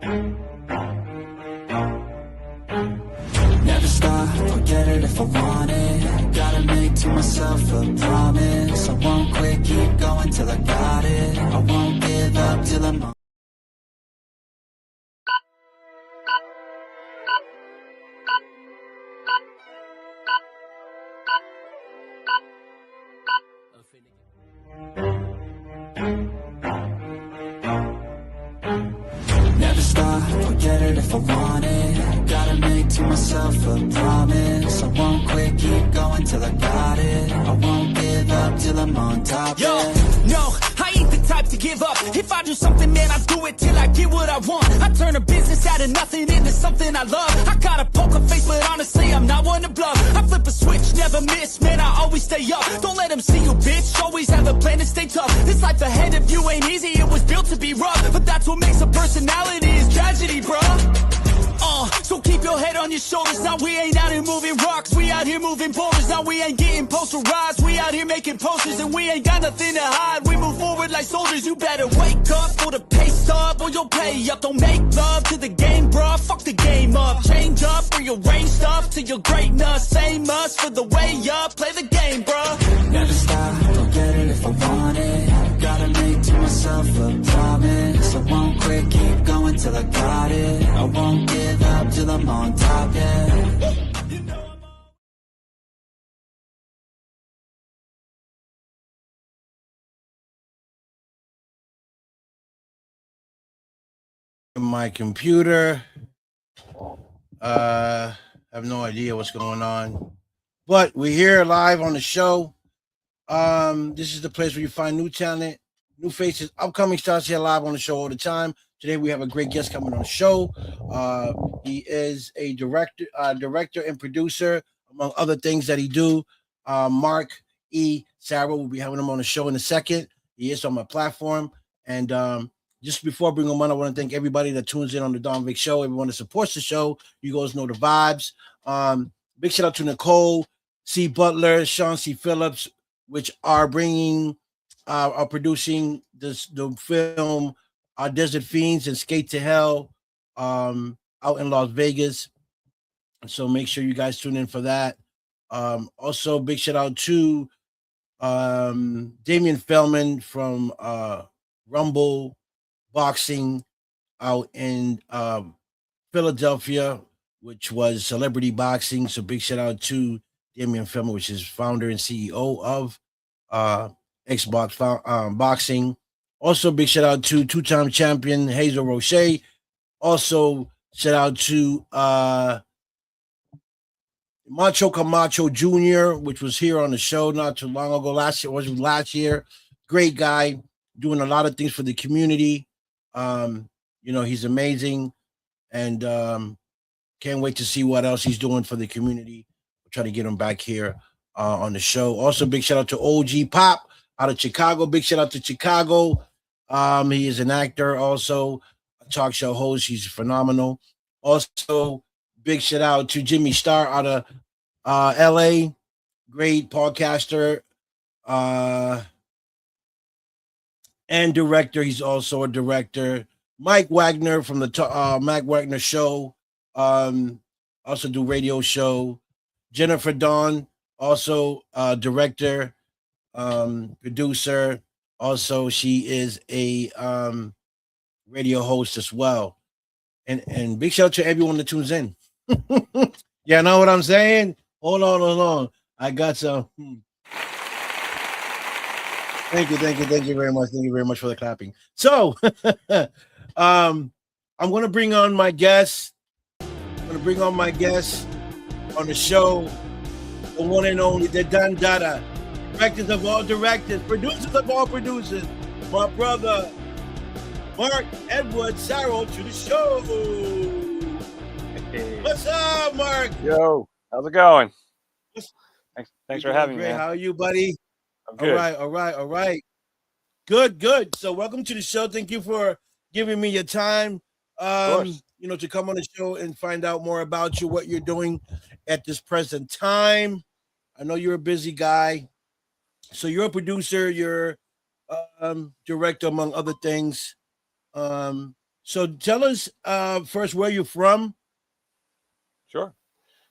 Never stop, I'll get it if I want it. Gotta make to myself a promise. I won't quit, keep going till I got it. I won't give up till I'm on. Never stop, I'll get it if I want it. Gotta make to myself a promise. I won't quit, keep going till I got it. I won't give up till I'm on top. Yo, no, I ain't the type to give up. If I do something, man, I do it till I get what I want. I turn a business out of nothing into something I love. I got a poker face, but honestly, I'm not one to bluff. I flip a switch, never miss, man, I always stay up. Don't let them see you, bitch, always have a plan to stay tough. This life ahead of you ain't easy, it was built to be rough. But that's what makes a personality, is tragedy, bruh. So keep your head on your shoulders. Now we ain't out here moving rocks, we out here moving boulders. Now we ain't getting posterized, we out here making posters. And we ain't got nothing to hide, we move forward like soldiers. You better wake up for the pay stub, or you'll pay up. Don't make love to the game, bruh, fuck the game up. Change up, rearrange stuff to your greatness. Same us for the way up, play the game, bruh. Never stop, I'll get it if I want it. Gotta make to myself a promise. I won't quit, keep going till I got it. I won't give up till I'm on top, yeah. My computer. I have no idea what's going on, but we're here live on the show. This is the place where you find new talent, new faces, upcoming stars here live on the show all the time. Today we have a great guest coming on the show. He is a director and producer, among other things that he do. Marrk E. Sarro, will be having him on the show in a second. He is on my platform. And just before I bring him on, I want to thank everybody that tunes in on the Don Vic Show, everyone that supports the show. You guys know the vibes. Big shout out to Nicole C. Butler, Sean C. Phillips, which are producing the film Desert Fiends and Skate to Hell out in Las Vegas. So make sure you guys tune in for that. Also, big shout out to Damian Feldman from Rumble Boxing out in Philadelphia, which was Celebrity Boxing. So big shout out to Damian Feldman, which is founder and CEO of Xbox Boxing. Also, big shout out to two-time champion Hazel Roche. Also, shout out to Macho Camacho Jr., which was here on the show not too long ago. Last year. Great guy, doing a lot of things for the community. He's amazing, and can't wait to see what else he's doing for the community. We'll try to get him back here on the show. Also, big shout out to OG Pop out of Chicago. Big shout out to Chicago. He is an actor, also a talk show host. He's phenomenal. Also, big shout out to Jimmy Starr out of LA. Great podcaster and director. He's also a director. Mike Wagner from the Mike Wagner Show. Also do radio show. Jennifer Dawn, also director, producer. Also, she is a radio host as well. And big shout out to everyone that tunes in. Yeah, know what I'm saying? Hold on. I got some. Thank you very much. Thank you very much for the clapping. So, I'm going to bring on my guest. On the show, the one and only, the Don Dada, directors of all directors, producers of all producers, my brother, Marrk Edwards Sarro, to the show. Hey. What's up, Mark? Yo, how's it going? Thanks for having me, man. How are you, buddy? I'm good. All right. Good. So welcome to the show. Thank you for giving me your time. To come on the show and find out more about you, what you're doing at this present time. I know you're a busy guy. So you're a producer, you're director, among other things. So So tell us first where you're from. Sure.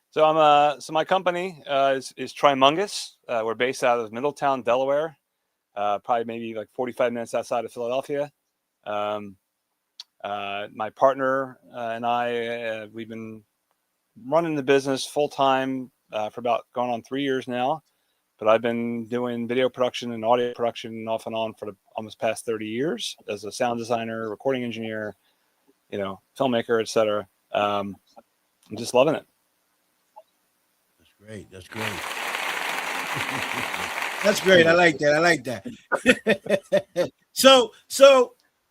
So so my company is Trimungus. We're based out of Middletown, Delaware. Probably maybe like 45 minutes outside of Philadelphia. My partner and I, we've been running the business full time for about going on 3 years now. But I've been doing video production and audio production off and on for the almost past 30 years as a sound designer, recording engineer, filmmaker, etc. I'm just loving it. That's great. That's great. That's great. I like that. I like that. So,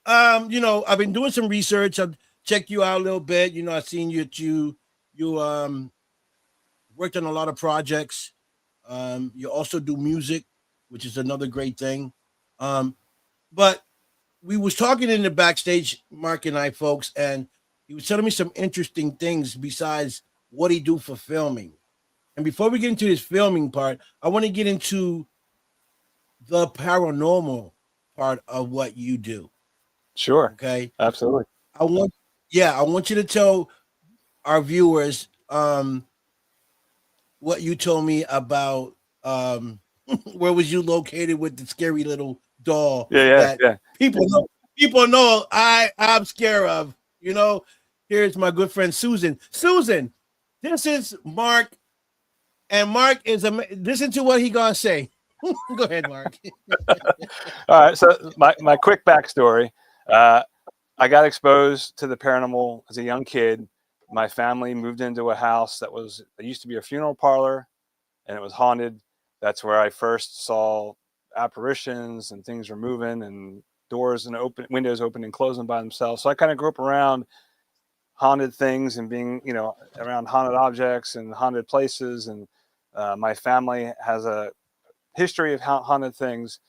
I've been doing some research. I've checked you out a little bit. I've seen you worked on a lot of projects. You also do music, which is another great thing. But we was talking in the backstage, Mark and I, folks, and he was telling me some interesting things besides what he do for filming. And before we get into this filming part, I want to get into the paranormal part of what you do. Sure. Okay. Absolutely. I want you to tell our viewers what you told me about where was you located with the scary little doll that people know I'm scared of. Here's my good friend Susan. Susan, this is Mark, and Mark is listen to what he gonna say. Go ahead, Mark. All right. So my quick backstory. I got exposed to the paranormal as a young kid. My family moved into a house that used to be a funeral parlor, and it was haunted. That's where I first saw apparitions and things were moving and doors and windows open and closing by themselves. So I kind of grew up around haunted things and being, around haunted objects and haunted places. And my family has a history of haunted things.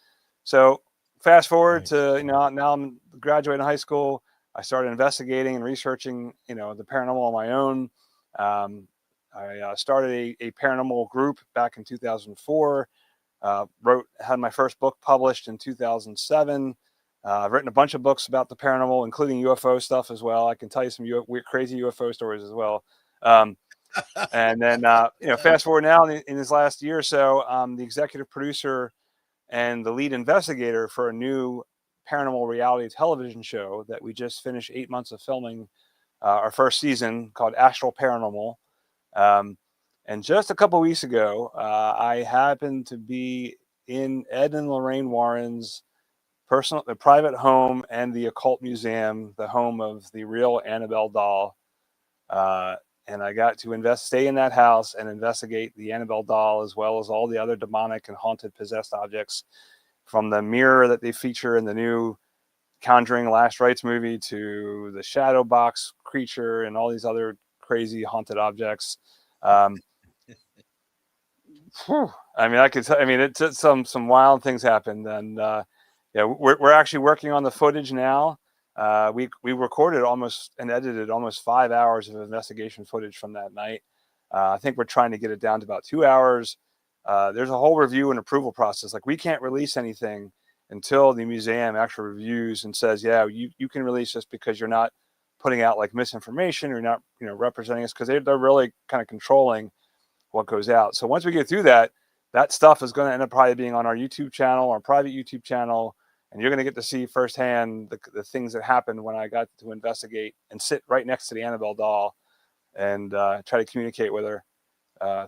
So fast forward to, now I'm graduating high school. I started investigating and researching, the paranormal on my own. I started a paranormal group back in 2004. Had my first book published in 2007. I've written a bunch of books about the paranormal, including UFO stuff as well. I can tell you some crazy UFO stories as well. And then, fast forward now in this last year or so, I'm the executive producer and the lead investigator for a new paranormal reality television show that we just finished 8 months of filming our first season, called Astral Paranormal. And just a couple weeks ago, I happened to be in Ed and Lorraine Warren's private home and the occult museum, the home of the real Annabelle doll. And I got to stay in that house and investigate the Annabelle doll, as well as all the other demonic and haunted possessed objects, from the mirror that they feature in the new Conjuring Last Rites movie to the shadow box creature and all these other crazy haunted objects. I mean, it's some wild things happened, and we're actually working on the footage now. We recorded and edited almost 5 hours of investigation footage from that night. I think we're trying to get it down to about 2 hours. There's a whole review and approval process. Like, we can't release anything until the museum actually reviews and says, you can release this, because you're not putting out like misinformation, or not, representing us, because they're really kind of controlling what goes out. So once we get through that stuff is going to end up probably being on our YouTube channel, our private YouTube channel, and you're going to get to see firsthand the things that happened when I got to investigate and sit right next to the Annabelle doll and try to communicate with her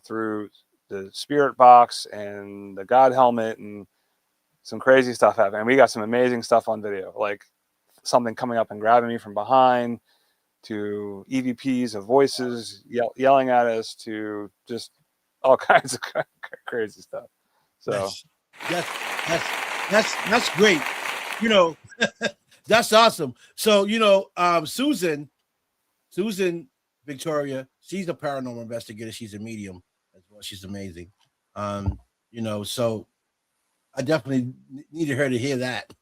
through the spirit box and the God helmet, and some crazy stuff happened. And we got some amazing stuff on video, like something coming up and grabbing me from behind, to EVPs of voices yelling at us, to just all kinds of crazy stuff. So that's great. That's awesome. So, Susan Victoria, she's a paranormal investigator. She's a medium as well. She's amazing. So I definitely needed her to hear that,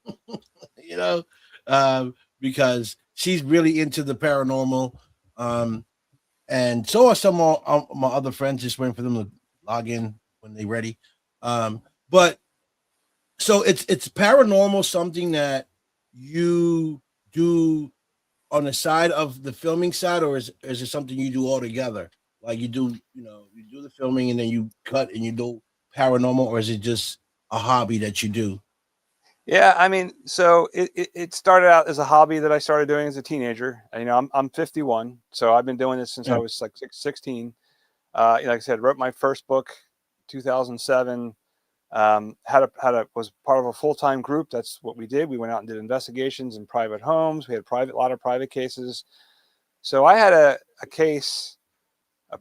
because she's really into the paranormal. And so are some of my other friends, just waiting for them to log in when they're ready. But so it's paranormal, something that you do on the side of the filming side, or is it something you do all together? Like you do, you do the filming and then you cut and you do paranormal, or is it just a hobby that you do? Yeah, I mean, so it started out as a hobby that I started doing as a teenager. And, I'm 51, so I've been doing this since I Yeah. was like 16. Like I said, wrote my first book, 2007. Was part of a full-time group. That's what we did. We went out and did investigations in private homes. We had a lot of private cases. So I had a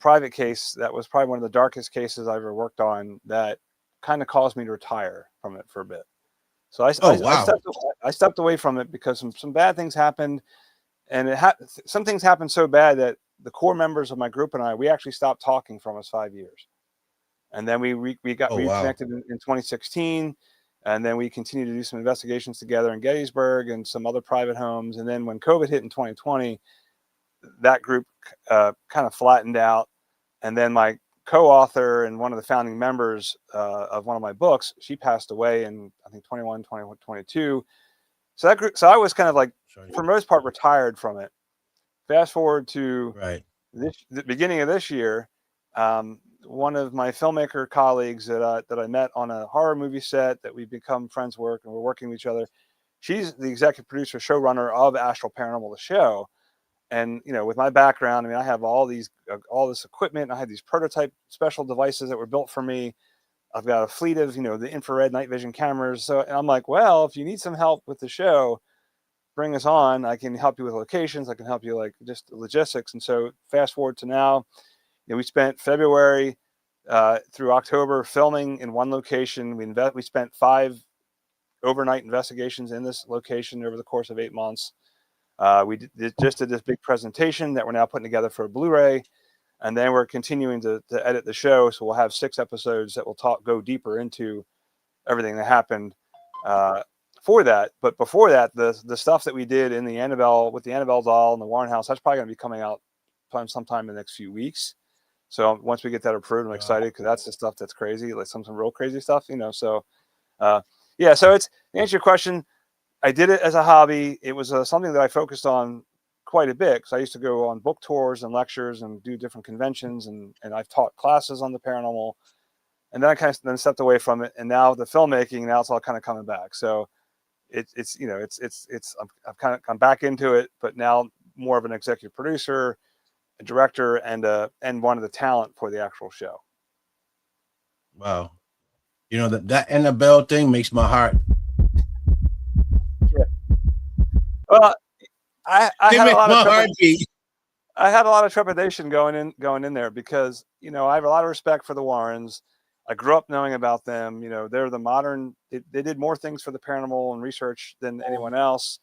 private case that was probably one of the darkest cases I ever worked on that kind of caused me to retire from it for a bit. So Oh wow. I stepped away from it because some bad things happened, and some things happened so bad that the core members of my group and we actually stopped talking for almost 5 years. And then we got Oh wow. reconnected in 2016, and then we continued to do some investigations together in Gettysburg and some other private homes. And then when COVID hit in 2020, that group kind of flattened out. And then my co-author and one of the founding members of one of my books, she passed away in, I think, 21, 21, 22. So that group, so I was kind of like, Sorry. for the most part, retired from it. Fast forward to Right. the beginning of this year, one of my filmmaker colleagues that I met on a horror movie set that we've become friends with, and we're working with each other. She's the executive producer, showrunner of Astral Paranormal, the show. And, with my background, I mean, I have all this equipment. I had these prototype special devices that were built for me. I've got a fleet of, the infrared night vision cameras. So I'm like, well, if you need some help with the show, bring us on. I can help you with locations. I can help you just logistics. And so fast forward to now, we spent February through October filming in one location. We spent 5 overnight investigations in this location over the course of 8 months. We just did this big presentation that we're now putting together for a Blu-ray, and then we're continuing to edit the show. So we'll have 6 episodes that will go deeper into everything that happened for that. But before that, the stuff that we did in the Annabelle with the Annabelle doll and the Warren house, that's probably going to be coming out sometime in the next few weeks. So once we get that approved, I'm excited because that's the stuff that's crazy, like some real crazy stuff, So yeah, so to answer your question, I did it as a hobby. It was something that I focused on quite a bit because I used to go on book tours and lectures and do different conventions, and I've taught classes on the paranormal. And then I kind of stepped away from it, and now the filmmaking, now it's all kind of coming back. So I'm back into it, but now more of an executive producer, a director, and one of the talent for the actual show. Wow. That Annabelle thing makes my heart. Yeah. Well, I had a lot of I had a lot of trepidation going in there because, I have a lot of respect for the Warrens. I grew up knowing about them. They're the modern, they did more things for the paranormal and research than anyone else.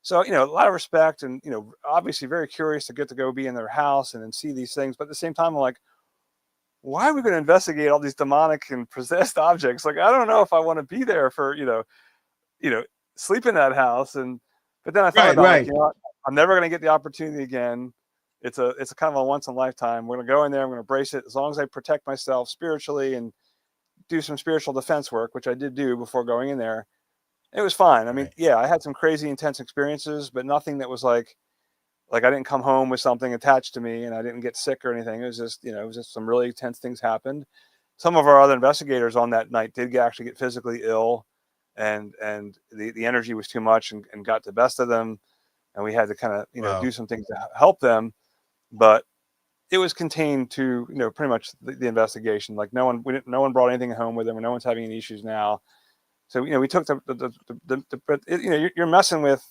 So, a lot of respect and, obviously very curious to get to go be in their house and then see these things. But at the same time, I'm like, why are we going to investigate all these demonic and possessed objects? Like, I don't know if I want to be there for, sleep in that house. But then I thought about like, I'm never going to get the opportunity again. It's a kind of a once in a lifetime. We're going to go in there. I'm going to brace it as long as I protect myself spiritually and do some spiritual defense work, which I did do before going in there. It was fine. I mean, yeah, I had some crazy intense experiences, but nothing that was like I didn't come home with something attached to me and I didn't get sick or anything. It was just, some really intense things happened. Some of our other investigators on that night did actually get physically ill, and the energy was too much and got the best of them. And we had to kind of, do some things to help them, but it was contained to, pretty much the investigation. Like no one brought anything home with them, and no one's having any issues now. So, we took but you're messing with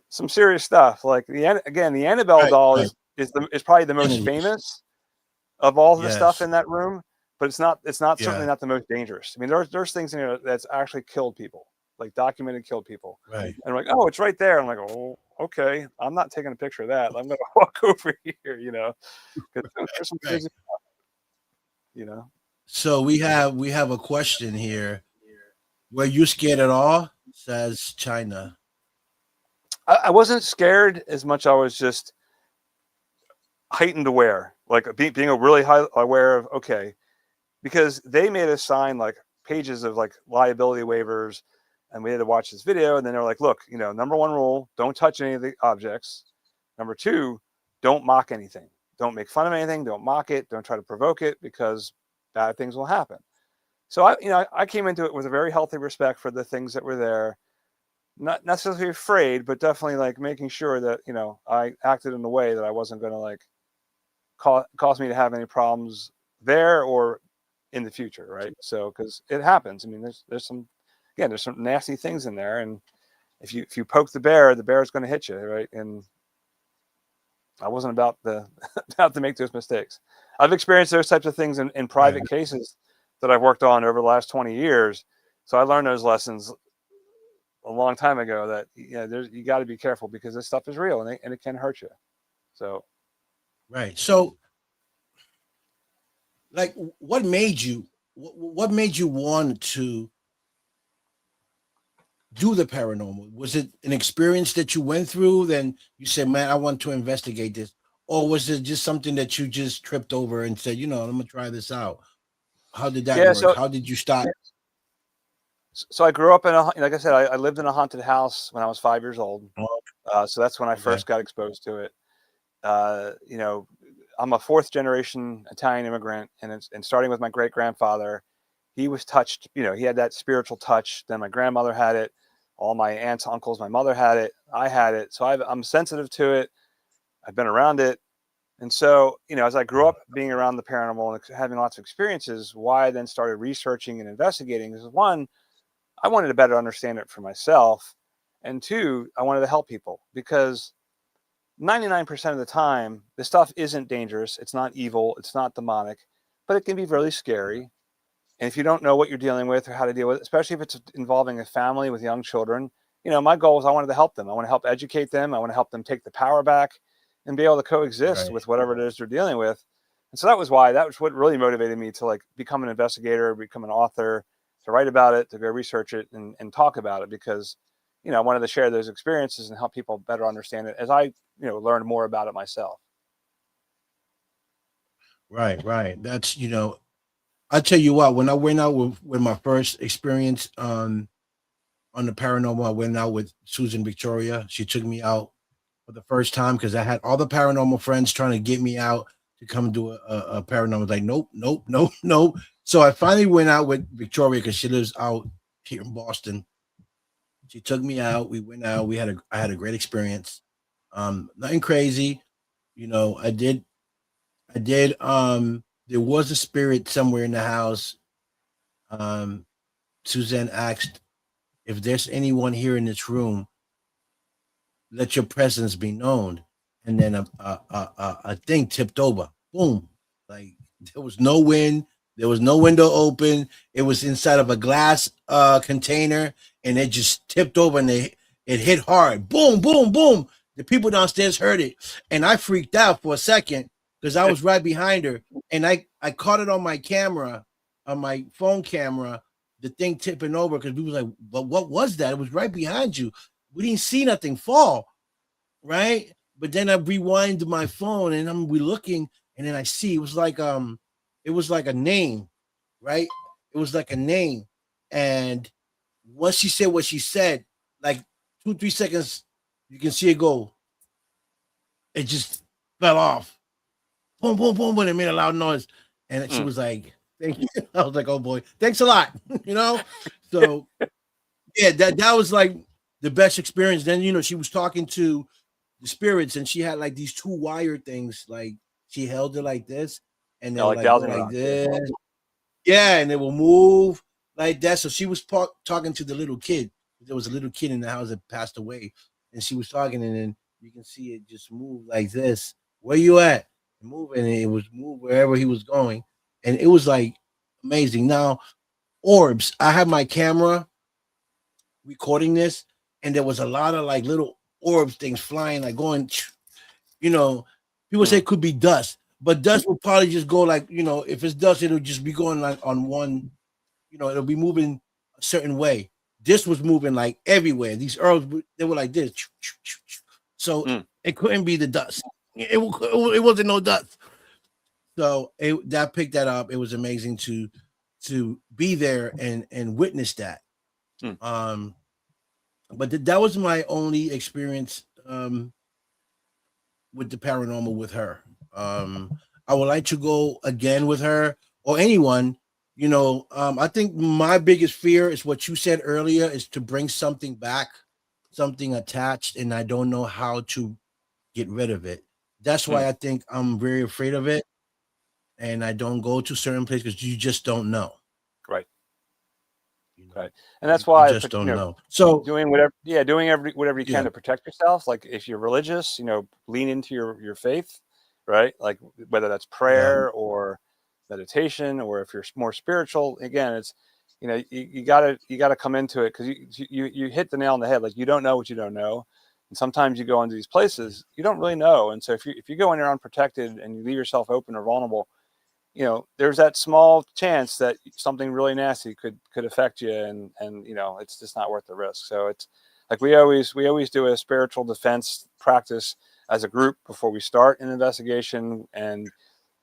some serious stuff. Like the Annabelle doll is probably the most famous of all the stuff in that room, but it's not certainly not the most dangerous. I mean, there's things in there that's actually killed people, like documented killed people. Right. And we're like, oh, it's right there. I'm like, oh, okay. I'm not taking a picture of that. I'm going to walk over here, because there's some crazy stuff, So we have a question here. Were you scared at all? Says China. I wasn't scared as much. I was just heightened aware, like being a really high aware of, okay, because they made us sign like pages of like liability waivers, and we had to watch this video. And then they're like, look, number one rule, don't touch any of the objects. Number two, don't mock anything. Don't make fun of anything. Don't mock it. Don't try to provoke it, because bad things will happen. So I came into it with a very healthy respect for the things that were there. Not necessarily afraid, but definitely like making sure that, I acted in a way that I wasn't going to like cause me to have any problems there or in the future. Right. So, cause it happens. I mean, there's some nasty things in there. And if you poke the bear is going to hit you. Right. And I wasn't about to make those mistakes. I've experienced those types of things in private cases that I've worked on over the last 20 years. So I learned those lessons a long time ago, that you got to be careful, because this stuff is real and it can hurt you. So right. So like, what made you want to do the paranormal? Was it an experience that you went through? Then you said, man, I want to investigate this. Or was it just something that you just tripped over and said, I'm going to try this out? How did that work? How did you start? So I grew up like I said, I lived in a haunted house when I was 5 years old. So that's when I first got exposed to it. I'm a fourth generation Italian immigrant, and starting with my great grandfather, he was touched, he had that spiritual touch. Then my grandmother had it. All my aunts, uncles, my mother had it. I had it. So I'm sensitive to it. I've been around it. And so, as I grew up being around the paranormal and having lots of experiences, why I then started researching and investigating is, one, I wanted to better understand it for myself. And two, I wanted to help people, because 99% of the time, this stuff isn't dangerous. It's not evil. It's not demonic, but it can be really scary. And if you don't know what you're dealing with or how to deal with it, especially if it's involving a family with young children, my goal is I wanted to help them. I want to help educate them. I want to help them take the power back and be able to coexist with whatever it is they're dealing with. And so that was what really motivated me to like become an investigator, become an author, to write about it, to go research it and talk about it, because, I wanted to share those experiences and help people better understand it as I, learned more about it myself. Right. That's, I tell you what, when I went out with my first experience on the paranormal, I went out with Susan Victoria. She took me out for the first time, because I had all the paranormal friends trying to get me out to come do a paranormal. I was like, nope. So I finally went out with Victoria, because she lives out here in Boston. She took me out. We went out. I had a great experience. Nothing crazy. I did. There was a spirit somewhere in the house. Suzanne asked, if there's anyone here in this room, let your presence be known. And then a thing tipped over. Boom. Like, there was no wind. There was no window open. It was inside of a glass container, and it just tipped over, and it hit hard. Boom, boom, boom. The people downstairs heard it, and I freaked out for a second, because I was right behind her, and I caught it on my camera, on my phone camera, the thing tipping over, because we was like, but what was that? It was right behind you. We didn't see nothing fall, right? But then I rewind my phone, and we looking, and then I see it was like a name, right? It was like a name. And once she said what she said, like 2-3 seconds, you can see it go. It just fell off. Boom, boom, boom, but it made a loud noise. And she was like, thank you. I was like, oh boy, thanks a lot. So yeah, that was like the best experience. Then, she was talking to the spirits, and she had like these 2 wire things, like she held it like this, and then like this. Yeah, and it will move like that. So she was talking to the little kid. There was a little kid in the house that passed away, and she was talking, and then you can see it just move like this. Where you at? Moving, and it was move wherever he was going, and it was like amazing. Now, orbs. I have my camera recording this, and there was a lot of like little orbs things flying, like going. People say it could be dust. But dust will probably just go like, if it's dust, it'll just be going like on one, it'll be moving a certain way. This was moving like everywhere. These herbs, they were like this. So it couldn't be the dust. It wasn't no dust. So that picked that up. It was amazing to be there and witness that. But that was my only experience with the paranormal with her. I would like to go again with her or anyone. I think my biggest fear is what you said earlier is to bring something back, something attached, and I don't know how to get rid of it. That's Hmm. why I think I'm very afraid of it, and I don't go to certain places because you just don't know. Right. You know, Right. And that's you why, just don't know. So doing whatever, yeah, doing whatever you can yeah, to protect yourself. Like if you're religious, lean into your faith, right? Like whether that's yeah, prayer or meditation, or if you're more spiritual, again, it's, you gotta come into it, because you hit the nail on the head. Like, you don't know what you don't know. And sometimes you go into these places, you don't really know. And so if you go in there unprotected and you leave yourself open or vulnerable, there's that small chance that something really nasty could affect you, and it's just not worth the risk. So it's like we always do a spiritual defense practice as a group before we start an investigation. And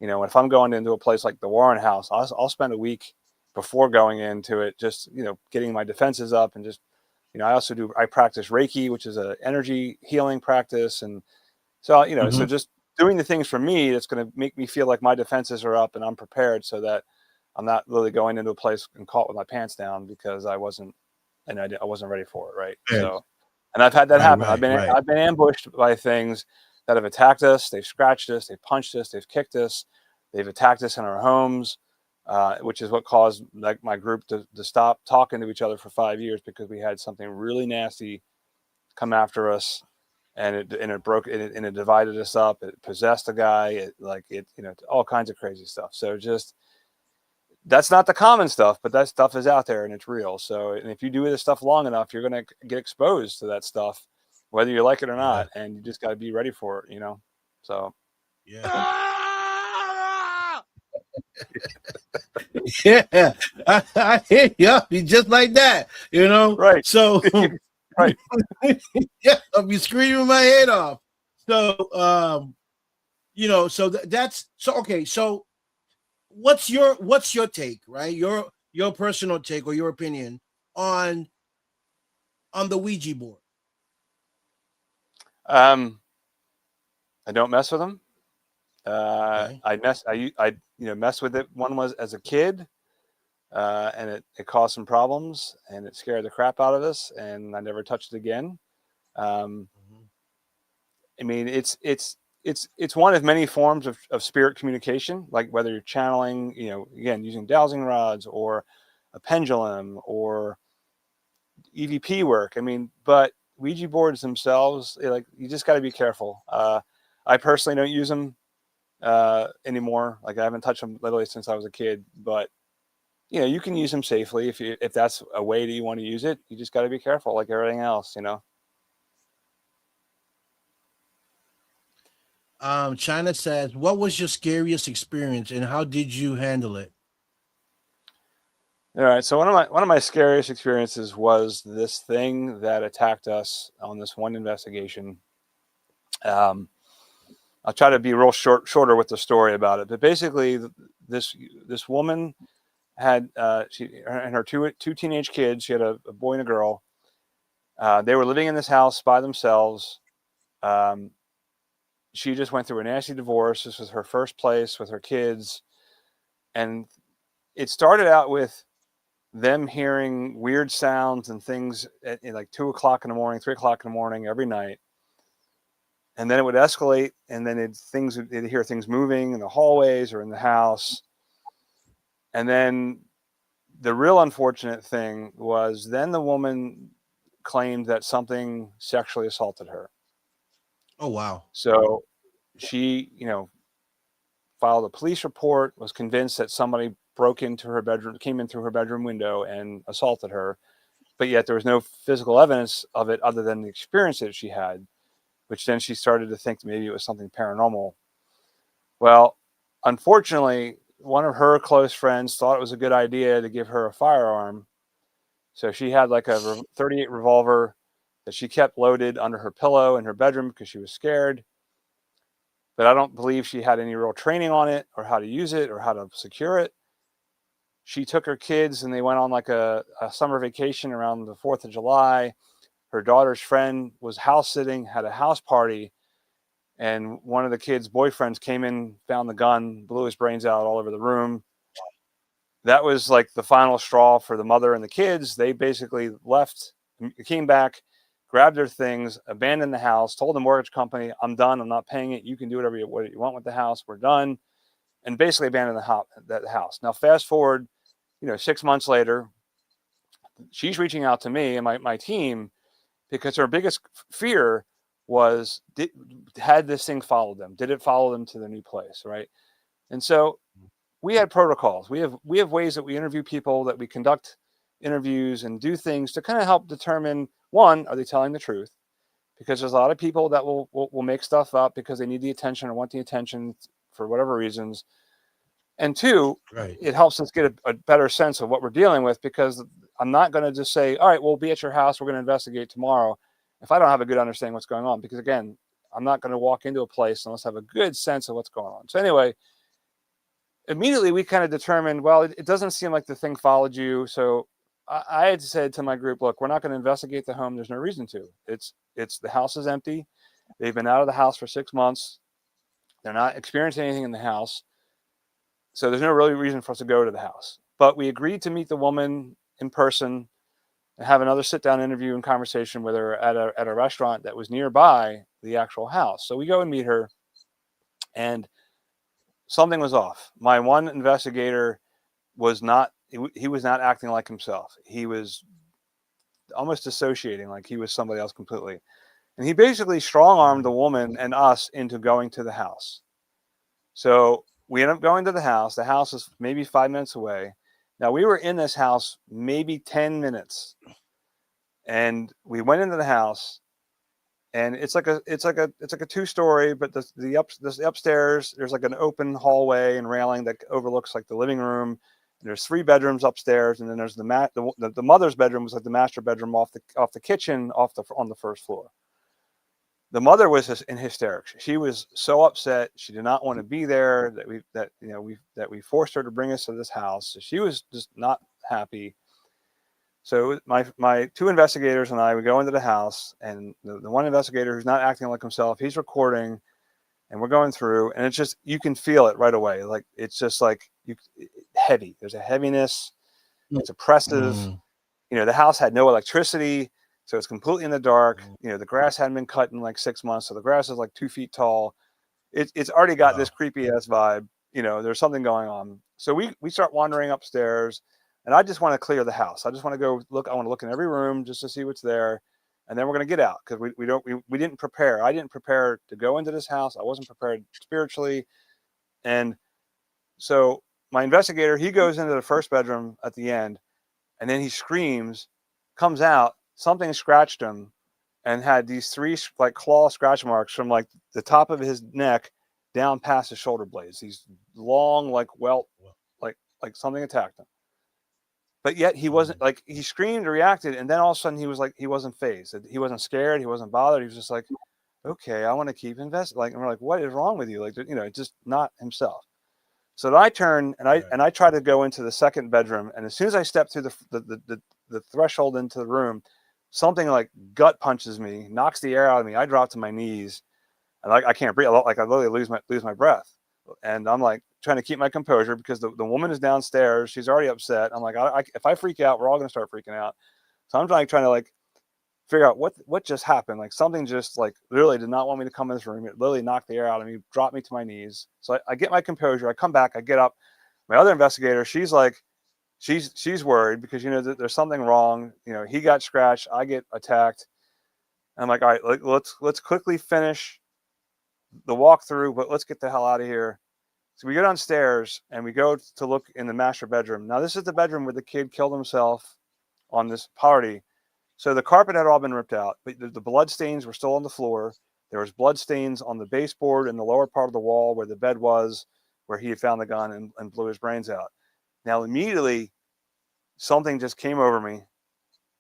if I'm going into a place like the Warren House, I'll spend a week before going into it, just getting my defenses up. And just I practice Reiki, which is a energy healing practice. And so, so mhm. just doing the things for me that's going to make me feel like my defenses are up and I'm prepared, so that I'm not really going into a place and caught with my pants down because I wasn't, and I wasn't ready for it. Right. Right, So, and I've had that right, happen. right, right. I've been ambushed by things that have attacked us. They've scratched us. They've punched us. They've kicked us. They've attacked us in our homes, which is what caused like my group to stop talking to each other for 5 years, because we had something really nasty come after us, and it broke it, and it divided us up. It possessed a guy. All kinds of crazy stuff. So just, that's not the common stuff, but that stuff is out there and it's real. So, and if you do this stuff long enough, you're going to get exposed to that stuff, whether you like it or Yeah, not. And you just got to be ready for it. So yeah, yeah. I hear you. Just like that. right. So Right. yeah, I'll be screaming my head off. So so that's so okay. So what's your take, right? Your personal take or your opinion on the Ouija board. um I don't mess with them. Okay. I messed with it. One was as a kid, and it caused some problems, and it scared the crap out of us, and I never touched it again. Um, Mhm. I mean, it's one of many forms of spirit communication, like whether you're channeling, again, using dowsing rods or a pendulum or EVP work. I mean, but Ouija boards themselves, like, you just got to be careful. I personally don't use them anymore. Like, I haven't touched them literally since I was a kid, but you can use them safely if that's a way that you want to use it. You just got to be careful, like everything else. China says, "What was your scariest experience, and how did you handle it?" All right. So one of my scariest experiences was this thing that attacked us on this one investigation. Um, I'll try to be real shorter with the story about it, but basically, this woman had she and her two teenage kids. She had a boy and a girl. They were living in this house by themselves. Um, she just went through a nasty divorce. This was her first place with her kids, and it started out with them hearing weird sounds and things at like 2 o'clock in the morning, 3 o'clock in the morning every night. And then it would escalate, and then they'd hear things moving in the hallways or in the house. And then the real unfortunate thing was, then the woman claimed that something sexually assaulted her. Oh wow. So she, filed a police report, was convinced that somebody broke into her bedroom, came in through her bedroom window and assaulted her. But yet there was no physical evidence of it other than the experience that she had, which then she started to think maybe it was something paranormal. Well, unfortunately, one of her close friends thought it was a good idea to give her a firearm. So she had like a 38 revolver that she kept loaded under her pillow in her bedroom because she was scared. But I don't believe she had any real training on it or how to use it or how to secure it. She took her kids and they went on like a summer vacation around the 4th of July. Her daughter's friend was house sitting, had a house party, and one of the kids' boyfriends came in, found the gun, blew his brains out all over the room. That was like the final straw for the mother and the kids. They basically left, came back, grabbed their things, abandoned the house, told the mortgage company, I'm done, I'm not paying it. You can do whatever you want with the house. We're done. And basically abandoned the house. Now, fast forward, 6 months later, she's reaching out to me and my team because her biggest fear was, had this thing followed them? Did it follow them to the new place, right? And so we had protocols. We have ways that we interview people, that we conduct interviews and do things to kind of help determine, one, are they telling the truth? Because there's a lot of people that will make stuff up because they need the attention or want the attention for whatever reasons. And two, Right. it helps us get a better sense of what we're dealing with, because I'm not going to just say, all right, we'll be at your house, we're going to investigate tomorrow, if I don't have a good understanding what's going on. Because again, I'm not going to walk into a place unless I have a good sense of what's going on. So anyway, immediately we kind of determined, well, it doesn't seem like the thing followed you. So I had said to my group, look, we're not going to investigate the home. There's no reason to. It's the house is empty. They've been out of the house for 6 months. They're not experiencing anything in the house. So there's no really reason for us to go to the house. But we agreed to meet the woman in person and have another sit-down interview and conversation with her at a restaurant that was nearby the actual house. So we go and meet her, and something was off. My one investigator was not, he was not acting like himself. He was almost dissociating, like he was somebody else completely. And he basically strong-armed the woman and us into going to the house. So we ended up going to the house. The house is maybe 5 minutes away. Now, we were in this house maybe 10 minutes, and we went into the house, and it's like a 2-story, but the upstairs, there's like an open hallway and railing that overlooks like the living room. There's 3 bedrooms upstairs, and then there's the mother's bedroom was like the master bedroom off the kitchen on the first floor. The mother was in hysterics. She was so upset. She did not want to be there. That we forced her to bring us to this house. So she was just not happy. So my 2 investigators and I, we go into the house, and the one investigator who's not acting like himself, he's recording, and we're going through, and it's just, you can feel it right away. Like, it's just like heavy. There's a heaviness. It's oppressive. The house had no electricity. So it's completely in the dark. The grass hadn't been cut in like 6 months. So the grass is like 2 feet tall. It's already got this creepy ass vibe. There's something going on. So we start wandering upstairs, and I just want to clear the house. I just want to go look. I want to look in every room just to see what's there. And then we're going to get out, because we didn't prepare. I didn't prepare to go into this house. I wasn't prepared spiritually. And so my investigator, he goes into the first bedroom at the end, and then he screams, comes out. Something scratched him, and had these 3 like claw scratch marks from like the top of his neck down past his shoulder blades. These long, like welt, like something attacked him. But yet he wasn't, like, he screamed, reacted, and then all of a sudden he was like, he wasn't fazed. He wasn't scared. He wasn't bothered. He was just like, okay, I want to keep investing. Like, and we're like, what is wrong with you? Like, just not himself. So then I turn and I try to go into the second bedroom, and as soon as I step through the threshold into the room, something like gut punches me, knocks the air out of me. I drop to my knees, and I can't breathe. Like, I literally lose my breath. And I'm like trying to keep my composure, because the woman is downstairs. She's already upset. I'm like, if I freak out, we're all going to start freaking out. So I'm trying to like figure out what just happened. Like, something just like literally did not want me to come in this room. It literally knocked the air out of me, dropped me to my knees. So I get my composure. I come back. I get up. My other investigator, she's like, she's worried, because there's something wrong. He got scratched, I get attacked. And I'm like, all right, let's quickly finish the walkthrough, but let's get the hell out of here. So we go downstairs and we go to look in the master bedroom. Now, this is the bedroom where the kid killed himself on this party. So the carpet had all been ripped out, but the blood stains were still on the floor. There was blood stains on the baseboard in the lower part of the wall where the bed was, where he had found the gun and blew his brains out. Now, immediately, something just came over me,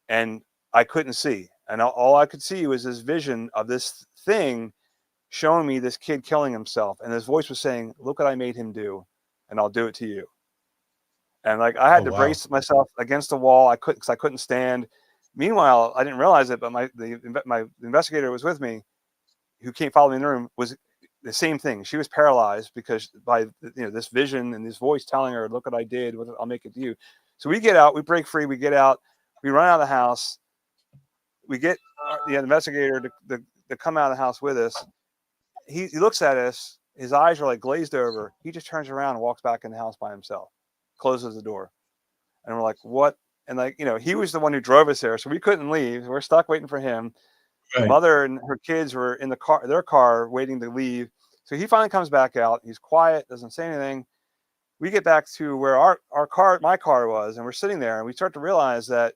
and I couldn't see. And all I could see was this vision of this thing showing me this kid killing himself. And his voice was saying, look what I made him do, and I'll do it to you. And like, I had to brace myself against the wall. Because I couldn't stand. Meanwhile, I didn't realize it, but the investigator who was with me, who came follow me in the room, the same thing. She was paralyzed because by this vision and this voice telling her, "Look what I did. I'll make it to you." So we get out, we break free, we get out, we run out of the house. We get the investigator to come out of the house with us. He looks at us. His eyes are like glazed over. He just turns around and walks back in the house by himself, closes the door, and we're like, "What?" And he was the one who drove us there, so we couldn't leave. We're stuck waiting for him. Right. The mother and her kids were in their car, waiting to leave. So he finally comes back out. He's quiet, doesn't say anything. We get back to where my car was, and we're sitting there, and we start to realize that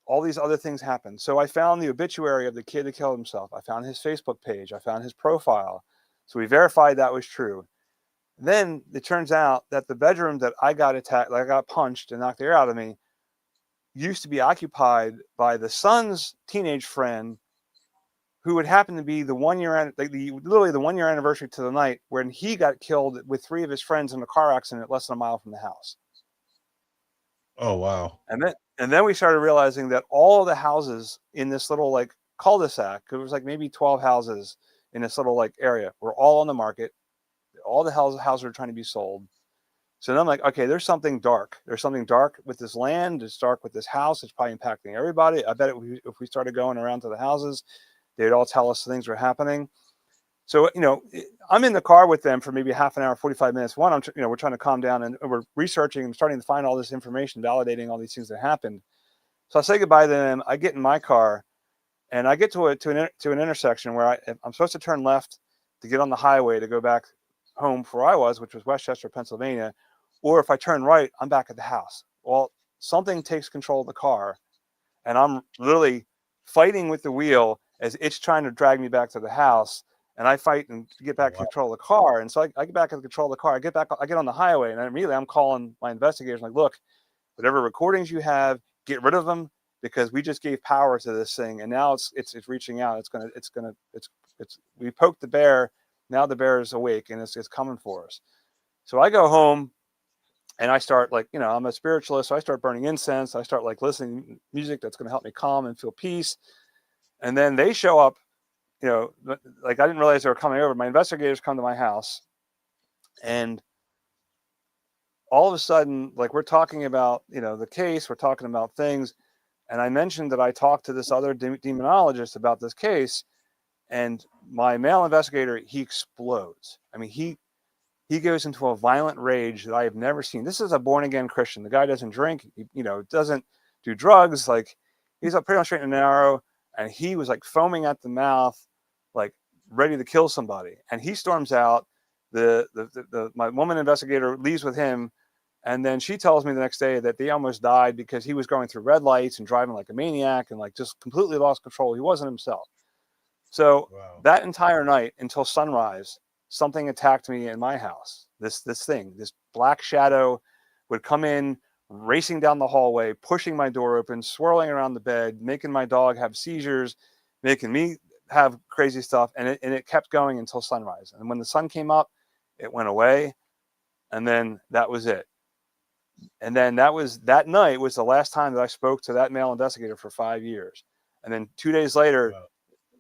all these other things happened. So I found the obituary of the kid that killed himself. I found his Facebook page. I found his profile. So we verified that was true. Then it turns out that the bedroom that I got attacked, I got punched and knocked the air out of me, used to be occupied by the son's teenage friend, who would happen to be literally the 1 year anniversary to the night when he got killed with 3 of his friends in a car accident less than a mile from the house. Oh, wow. And then we started realizing that all of the houses in this little cul-de-sac, it was maybe 12 houses in this little area, were all on the market. All the houses were trying to be sold. So then I'm like, okay, there's something dark. There's something dark with this land. It's dark with this house. It's probably impacting everybody. I bet if we started going around to the houses, they'd all tell us things were happening. So, I'm in the car with them for maybe half an hour, 45 minutes. One, we're trying to calm down, and we're researching and starting to find all this information, validating all these things that happened. So I say goodbye to them. I get in my car, and I get to an intersection where I'm supposed to turn left to get on the highway to go back home where I was, which was Westchester, Pennsylvania. Or if I turn right, I'm back at the house. Well, something takes control of the car, and I'm literally fighting with the wheel as it's trying to drag me back to the house. And I fight and get back to control of the car. And so I get back to control of the car. I get on the highway, and immediately I'm calling my investigators, like, look, whatever recordings you have, get rid of them, because we just gave power to this thing, and now it's reaching out. We poked the bear. Now the bear is awake, and it's coming for us. So I go home, and I start I'm a spiritualist, so I start burning incense. I start listening to music that's going to help me calm and feel peace. And then they show up. I didn't realize they were coming over. My investigators come to my house, and all of a sudden, we're talking about, the case, we're talking about things. And I mentioned that I talked to this other demonologist about this case, and my male investigator, he explodes. I mean, he goes into a violent rage that I have never seen. This is a born again Christian. The guy doesn't drink, doesn't do drugs. He's up pretty much straight and narrow. And he was foaming at the mouth, ready to kill somebody. And he storms out. My woman investigator leaves with him, and then she tells me the next day that they almost died because he was going through red lights and driving like a maniac and just completely lost control. He wasn't himself. So That entire night until sunrise, something attacked me in my house. This black shadow would come in, racing down the hallway, pushing my door open, swirling around the bed, making my dog have seizures, making me have crazy stuff. And it kept going until sunrise. And when the sun came up, it went away. And then that was it. And then that night was the last time that I spoke to that male investigator for 5 years. And then 2 days later,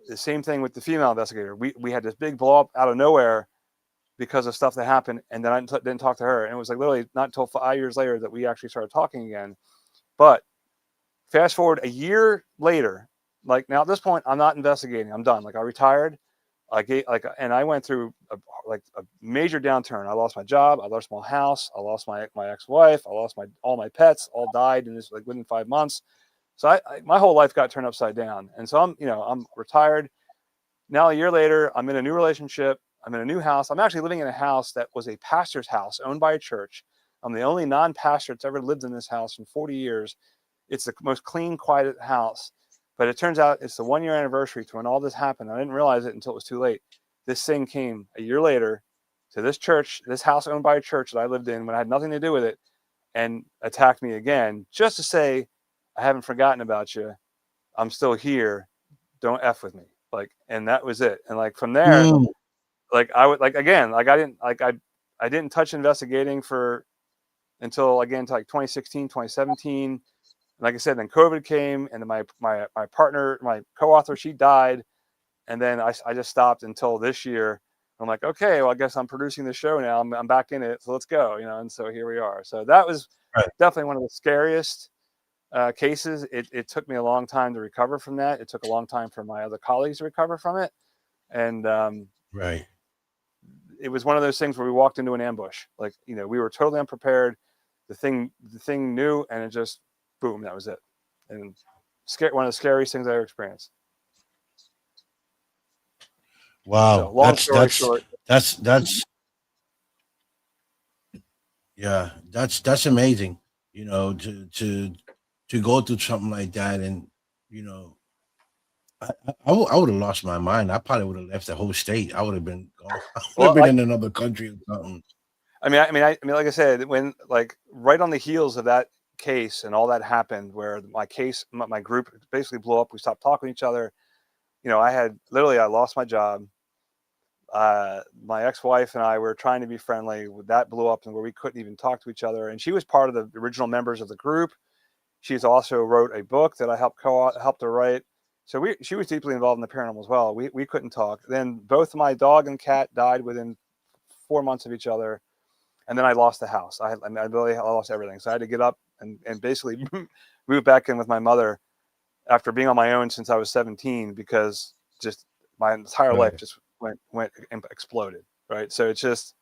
the same thing with the female investigator. We had this big blow up out of nowhere because of stuff that happened, and then I didn't talk to her. And it was literally not until 5 years later that we actually started talking again. But fast forward a year later, now at this point, I'm not investigating. I'm done. I retired. And I went through a major downturn. I lost my job. I lost my house. I lost my ex-wife. I lost all my pets. All died in this within 5 months. So my whole life got turned upside down. And so I'm retired. Now a year later, I'm in a new relationship. I'm in a new house. I'm actually living in a house that was a pastor's house owned by a church. I'm the only non-pastor that's ever lived in this house in 40 years. It's the most clean, quiet house. But it turns out it's the 1 year anniversary to when all this happened. I didn't realize it until it was too late. This thing came a year later to this church, this house owned by a church that I lived in when I had nothing to do with it, and attacked me again just to say, I haven't forgotten about you. I'm still here. Don't F with me. And that was it. And from there, I didn't touch investigating until 2016, 2017. Like I said, then COVID came, and then my partner, my co-author, she died. And then I just stopped until this year. I'm like, okay, well, I guess I'm producing the show now. I'm back in it. So let's go, And so here we are. So that was definitely one of the scariest cases. It took me a long time to recover from that. It took a long time for my other colleagues to recover from it. And it was one of those things where we walked into an ambush. Like, we were totally unprepared. The thing knew, and it just, boom, that was it. And one of the scariest things I ever experienced. Wow. So, long story short. That's amazing, to go through something like that. And, I would have lost my mind. I probably would have left the whole state. I would have been gone. I would have been in another country or something. I mean, like I said, when right on the heels of that case and all that happened, where my group basically blew up. We stopped talking to each other. I lost my job. My ex-wife and I were trying to be friendly. That blew up, and where we couldn't even talk to each other. And she was part of the original members of the group. She's also wrote a book that I helped her write. So she was deeply involved in the paranormal as well. We couldn't talk. Then both my dog and cat died within 4 months of each other. And then I lost the house. I lost everything. So I had to get up and basically move back in with my mother after being on my own since I was 17, because just my entire life just went and exploded. Right. So it's just,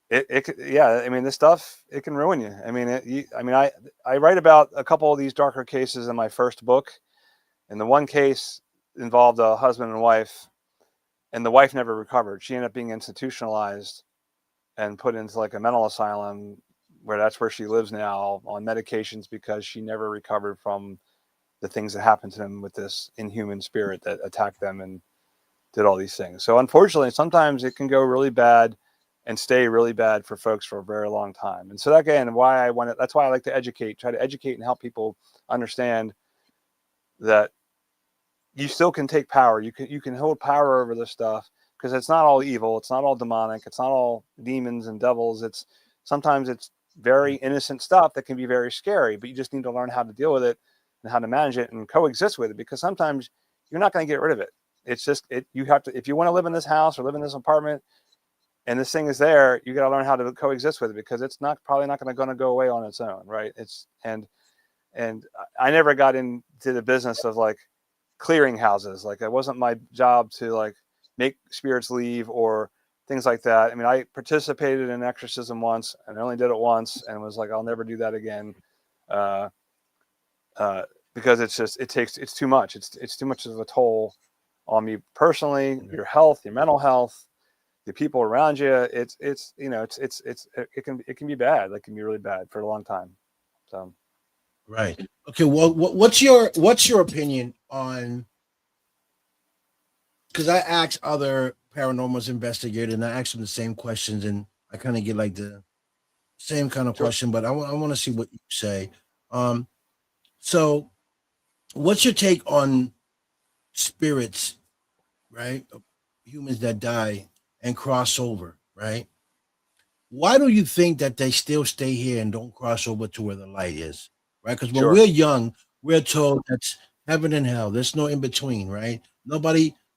this stuff, it can ruin you. I write about a couple of these darker cases in my first book. And the one case involved a husband and wife, and the wife never recovered. She ended up being institutionalized and put into a mental asylum, that's where she lives now on medications, because she never recovered from the things that happened to them with this inhuman spirit that attacked them and did all these things. So unfortunately, sometimes it can go really bad and stay really bad for folks for a very long time. And so again, that's why I like to try to educate and help people understand that you still can take power. You can hold power over this stuff, because it's not all evil. It's not all demonic. It's not all demons and devils. Sometimes it's very innocent stuff that can be very scary, but you just need to learn how to deal with it and how to manage it and coexist with it, because sometimes you're not going to get rid of it. It's just, you have to, if you want to live in this house or live in this apartment and this thing is there, you got to learn how to coexist with it, because it's probably not going to go away on its own. Right. And I never got into the business of clearing houses. It wasn't my job to make spirits leave or things like that. I participated in exorcism once, and I only did it once, and was I'll never do that again. Because it's too much. It's too much of a toll on me personally, your health, your mental health, the people around you. It can be bad. It can be really bad for a long time. So. Right. Okay. Well, what's your opinion on? Because I asked other paranormal investigators, and I asked them the same questions, and I kind of get the same kind of question, but I want to see what you say. So, what's your take on spirits, right? Humans that die and cross over, right? Why do you think that they still stay here and don't cross over to where the light is, right? Because when we're young, we're told that's heaven and hell. There's no in between, right? None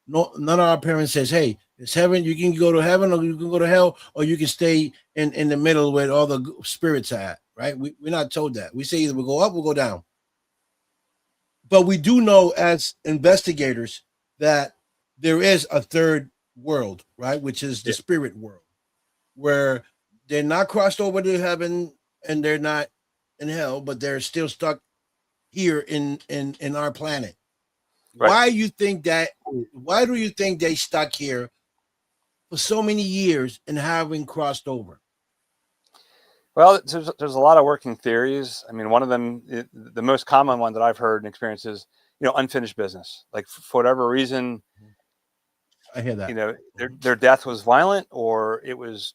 of our parents says, "Hey, it's heaven. You can go to heaven, or you can go to hell, or you can stay in the middle where all the spirits are at," right? We're not told that. We say either we go up or go down. But we do know as investigators that there is a third world, right? Which is the spirit world, where they're not crossed over to heaven and they're not in hell, but they're still stuck here in our planet. Right. Why do you think they stuck here for so many years and haven't crossed over? Well, there's a lot of working theories. One of them, the most common one that I've heard and experienced is, unfinished business. For whatever reason, I hear that. Their death was violent, or it was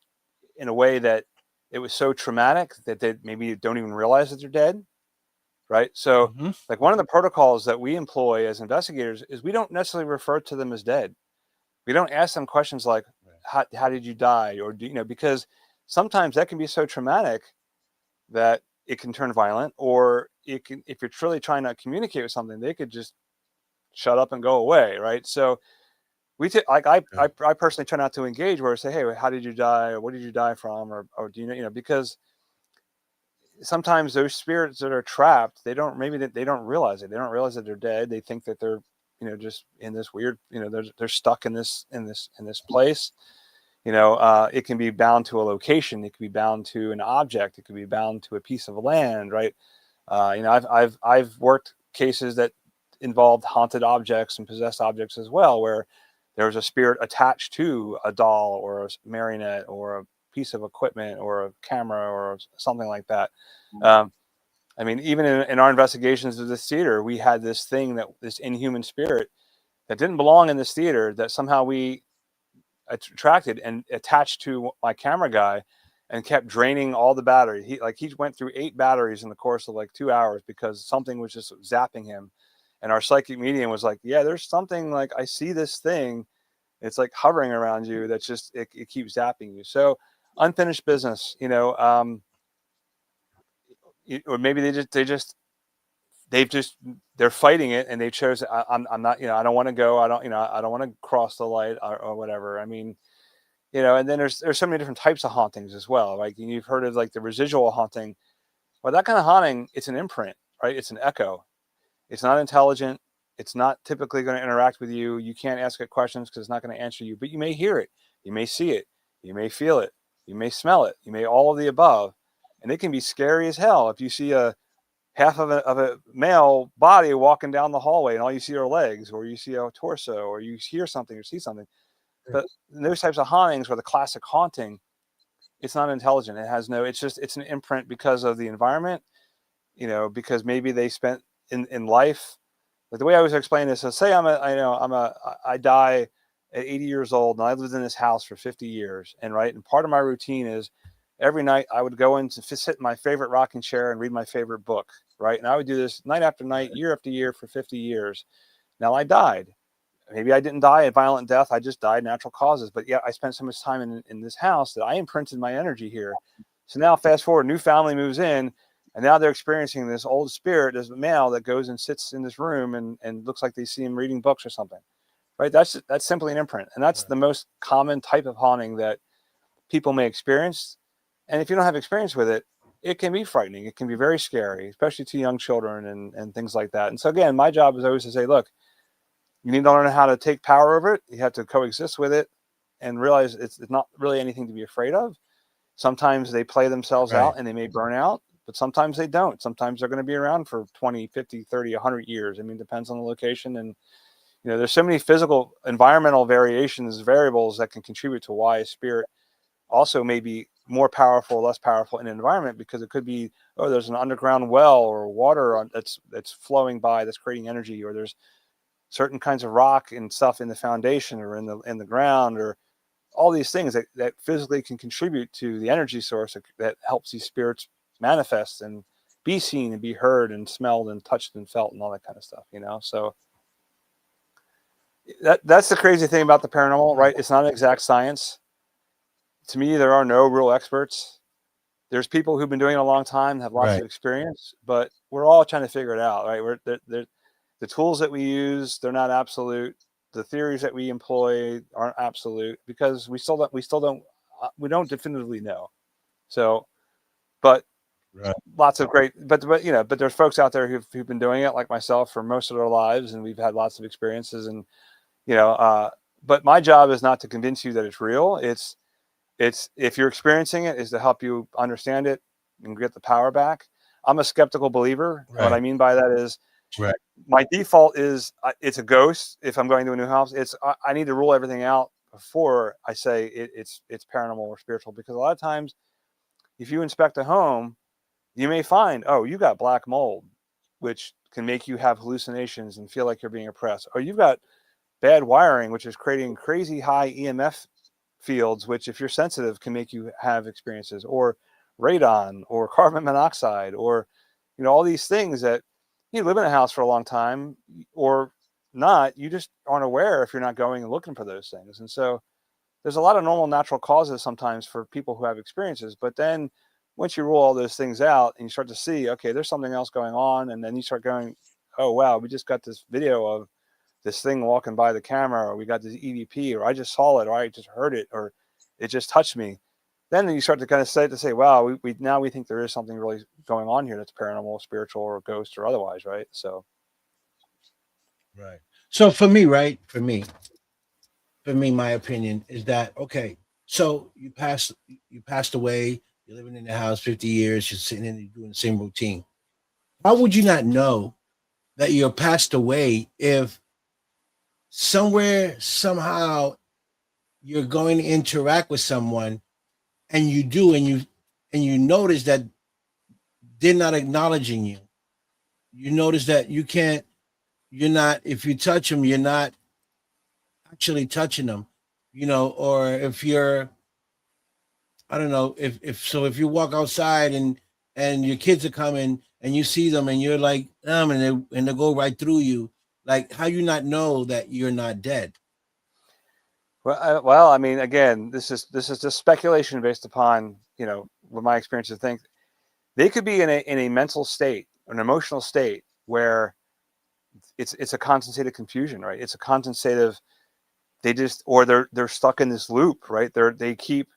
in a way that it was so traumatic that they maybe don't even realize that they're dead. Right. So one of the protocols that we employ as investigators is we don't necessarily refer to them as dead. We don't ask them questions like, how did you die? Or, because sometimes that can be so traumatic that it can turn violent, or it can, if you're truly trying to communicate with something, they could just shut up and go away, right? So I personally try not to engage where I say, hey, how did you die? Or what did you die from? Or do you know, because sometimes those spirits that are trapped, they don't realize it. They don't realize that they're dead. They think that they're, just in this weird, they're stuck in this place. It can be bound to a location. It can be bound to an object. It can be bound to a piece of land, right? I've worked cases that involved haunted objects and possessed objects as well, where there was a spirit attached to a doll or a marionette or a piece of equipment or a camera or something like that. Even in our investigations of this theater, we had this inhuman spirit that didn't belong in this theater that somehow we attracted and attached to my camera guy and kept draining all the battery. He went through 8 batteries in the course of 2 hours because something was just zapping him. And our psychic medium was like, yeah, there's something, I see this thing. It's hovering around you. That's just, it keeps zapping you. So unfinished business, or maybe they're fighting it and they chose, I'm not, I don't want to go. I don't want to cross the light or whatever. And then there's so many different types of hauntings as well. You've heard of the residual haunting. Well, that kind of haunting, it's an imprint, right? It's an echo. It's not intelligent. It's not typically going to interact with you. You can't ask it questions because it's not going to answer you, but you may hear it. You may see it. You may feel it. You may smell it. You may all of the above. And it can be scary as hell if you see a half of a male body walking down the hallway and all you see are legs, or you see a torso, or you hear something or see something. But those types of hauntings, or the classic haunting, it's not intelligent. It has no, it's an imprint because of the environment, because maybe they spent in life. The way I always explain this is, say I die at 80 years old and I lived in this house for 50 years. And part of my routine is every night I would go in to sit in my favorite rocking chair and read my favorite book. Right. And I would do this night after night, year after year for 50 years. Now I died. Maybe I didn't die a violent death. I just died natural causes. But yet I spent so much time in this house that I imprinted my energy here. So now fast forward, new family moves in. And now they're experiencing this old spirit, this male that goes and sits in this room and looks like they see him reading books or something, right? That's simply an imprint. And that's the most common type of haunting that people may experience. And if you don't have experience with it, it can be frightening. It can be very scary, especially to young children and things like that. And so again, my job is always to say, look, you need to learn how to take power over it. You have to coexist with it and realize it's not really anything to be afraid of. Sometimes they play themselves out and they may burn out. But sometimes they don't. Sometimes they're going to be around for 20, 50, 30, 100 years. It depends on the location. And, there's so many physical, environmental variables that can contribute to why a spirit also may be more powerful or less powerful in an environment, because it could be, there's an underground well or water that's flowing by that's creating energy, or there's certain kinds of rock and stuff in the foundation or in the ground, or all these things that physically can contribute to the energy source that helps these spirits manifest and be seen and be heard and smelled and touched and felt and all that kind of stuff, so that's the crazy thing about the paranormal, right? It's not an exact science. To me, there are no real experts. There's people who've been doing it a long time, have lots of experience, but we're all trying to figure it out, right? The tools that we use, they're not absolute. The theories that we employ aren't absolute, because we don't definitively know. So, but lots of great, but there's folks out there who've been doing it, like myself, for most of their lives, and we've had lots of experiences. And but my job is not to convince you that it's real. It's if you're experiencing it, is to help you understand it and get the power back. I'm a skeptical believer. What I mean by that is, my default is it's a ghost. If I'm going to a new house, I need to rule everything out before I say it's paranormal or spiritual, because a lot of times, if you inspect a home, you may find, you got black mold, which can make you have hallucinations and feel like you're being oppressed. Or you've got bad wiring, which is creating crazy high EMF fields, which, if you're sensitive, can make you have experiences. Or radon, or carbon monoxide, or, all these things that you live in a house for a long time or not, you just aren't aware if you're not going and looking for those things. And so there's a lot of normal natural causes sometimes for people who have experiences, but then once you rule all those things out and you start to see, okay, there's something else going on. And then you start going, oh, wow, we just got this video of this thing walking by the camera, or we got this EVP, or I just saw it, or I just heard it, or it just touched me. Then you start to kind of say, wow, we think there is something really going on here that's paranormal, spiritual, or ghost, or otherwise, right? So, right. So for me, right, my opinion is that okay. So you passed away. You're living in the house 50 years. You're sitting in, you're doing the same routine. How would you not know that you're passed away if somewhere somehow you're going to interact with someone and you do and you notice that they're not acknowledging you. You notice that you're not, if you touch them, you're not actually touching them, or if you're, I don't know, if you walk outside and your kids are coming and you see them and you're like, and they go right through you, like how you not know that you're not dead? well, I mean, again, this is just speculation based upon what my experiences think. They could be in a mental state, an emotional state where it's a constant state of confusion, right? It's a constant state of or they're stuck in this loop, right? They keep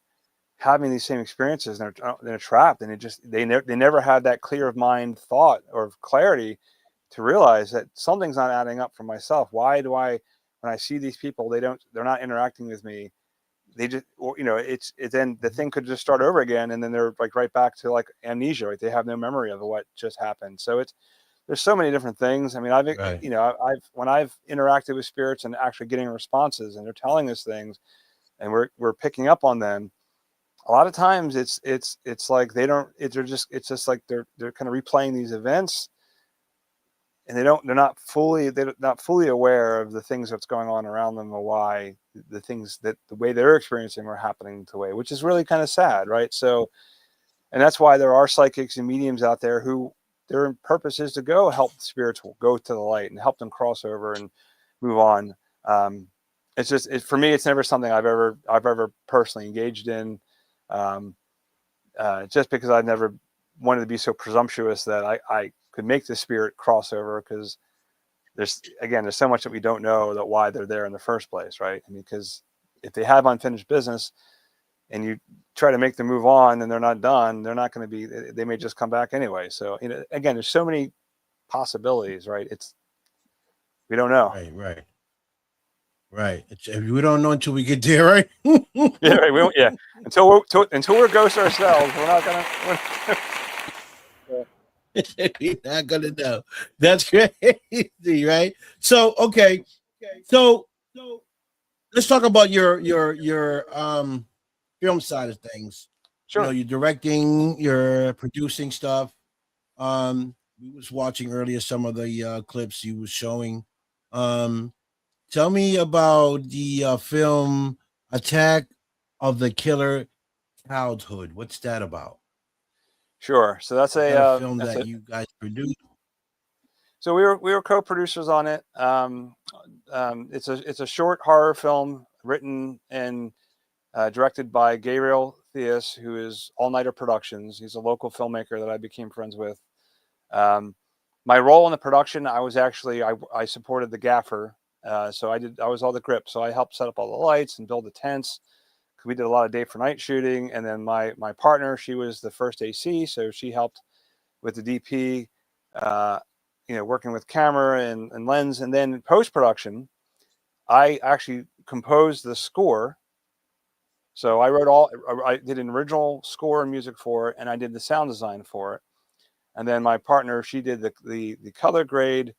having these same experiences and they're trapped, and they never had that clear of mind thought or clarity to realize that something's not adding up for myself. Why do I, when I see these people, they're not interacting with me? They just, or it's then the thing could just start over again, and then they're like right back to like amnesia, right? They have no memory of what just happened. So there's so many different things. I mean, Right. when I've interacted with spirits and actually getting responses, and they're telling us things, and we're picking up on them. A lot of times it's like it's just like they're kind of replaying these events, and they're not fully aware of the things that's going on around them, or why the things that the way they're experiencing are happening the way, which is really kind of sad, right? So, and that's why there are psychics and mediums out there who their purpose is to go help spirits go to the light and help them cross over and move on. It's just for me, it's never something I've ever personally engaged in. Just because I've never wanted to be so presumptuous that I could make the spirit crossover, because there's so much that we don't know that why they're there in the first place, right? I mean, because if they have unfinished business and you try to make them move on and they're not done, they're not going to be, they may just come back anyway. So, again, there's so many possibilities, right? We don't know. Right. We don't know until we get there, right? Yeah, right. Until we're ghosts ourselves, we're not gonna. We're not gonna know. That's crazy, right? So okay, so let's talk about your film side of things. Sure. You're directing, you're producing stuff. We was watching earlier some of the clips you was showing. Tell me about the film Attack of the Killer Childhood. What's that about? Sure. So that's a film that you guys produced. So we were co-producers on it. It's a short horror film written and directed by Gabriel Theus, who is All Nighter Productions. He's a local filmmaker that I became friends with. My role in the production, I was actually I supported the gaffer. So I was all the grip. So I helped set up all the lights and build the tents. We did a lot of day for night shooting. And then my partner, she was the first AC. So she helped with the DP, working with camera and lens. And then post-production, I actually composed the score. So I did an original score and music for it, and I did the sound design for it. And then my partner, she did the color grade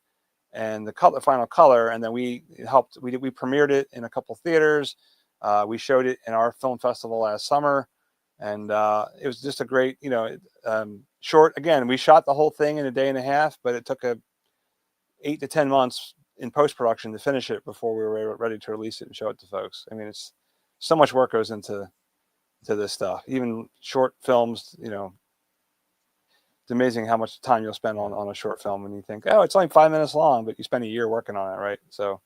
and the final color, and then we premiered it in a couple theaters. We showed it in our film festival last summer, and it was just a great, short. Again, we shot the whole thing in a day and a half, but it took 8 to 10 months in post-production to finish it before we were ready to release it and show it to folks. I mean, it's so much work goes into this stuff. Even short films, it's amazing how much time you'll spend on a short film when you think, oh, it's only 5 minutes long, but you spend a year working on it, right? So,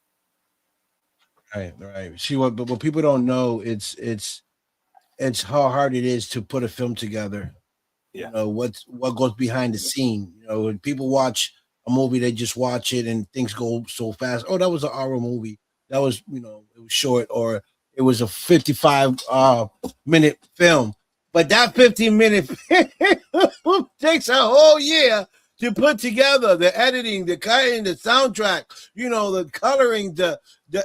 right. See what people don't know, it's how hard it is to put a film together. Yeah. What goes behind the scene. When people watch a movie, they just watch it and things go so fast. Oh, that was an hour movie. That was, it was short, or it was a 55 minute film. But that 15-minute takes a whole year to put together, the editing, the cutting, the soundtrack, the coloring, the